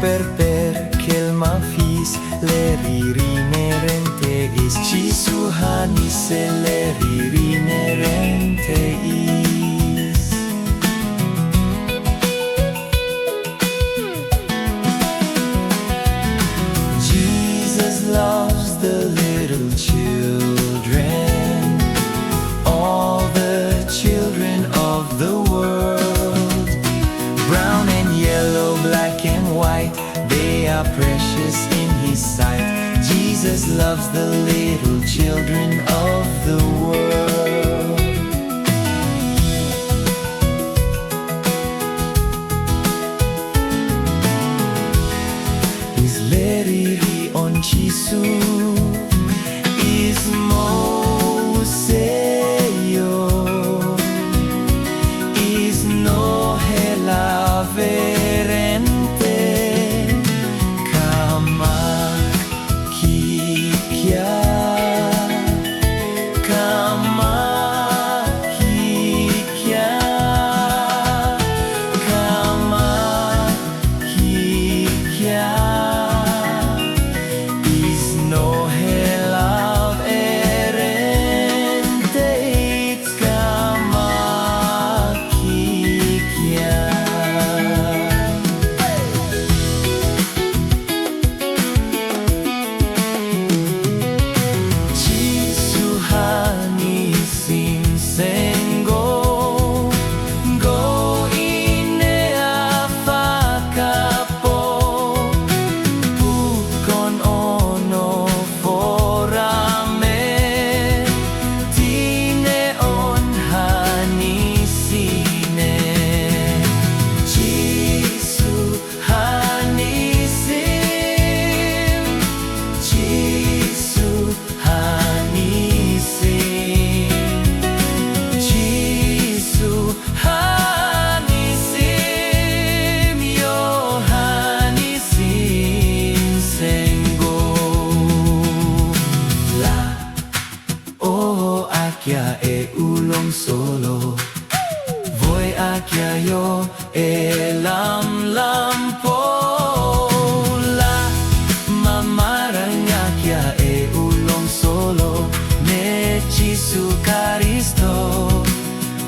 perché il mafis le ririnerente is Jisu hanise le ririnerente is. Jesus loves the little children, all the children of the world. Brown and yellow, black and white, they are precious in His sight. Jesus loves the little children of the world. Is leriri on Jisu, is Moseyo, is no hela verente, kama kikya, kama kikya, kama kikya. Is no hela verente, kama kikya. Jisu hanisim sengo, go ine afakapo, bukon ono forame, tine on hanisine. Jisu hanisim, Jisu hanisim, Jisu hanisim, yo hanisim sengo. La oh akya e ulong solo, voi akya yo e lam lampo. La mamarang akya e ulong solo, ne Jisu Karisto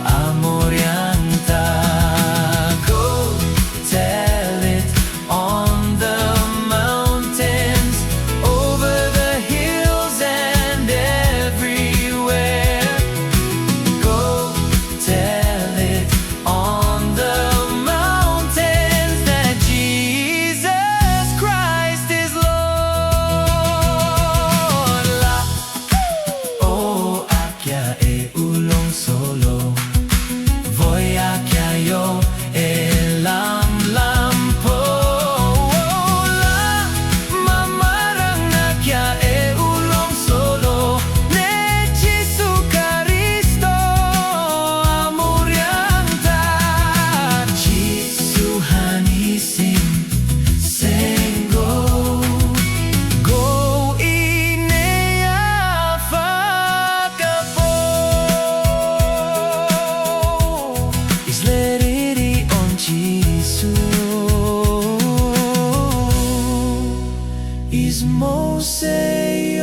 amorianta. Go tell it on the mountains, over the hills and everywhere. Go tell it on the mountains that Jesus Christ is Lord. La oh akya e ulong solo, voi akya yo e lam lampo. La mamarang akya e ulong solo, ne Jisu Karisto amorianta. Jisu hanisim sengo, go ine afakapo. Is leriri on Jisu, is Moseyo.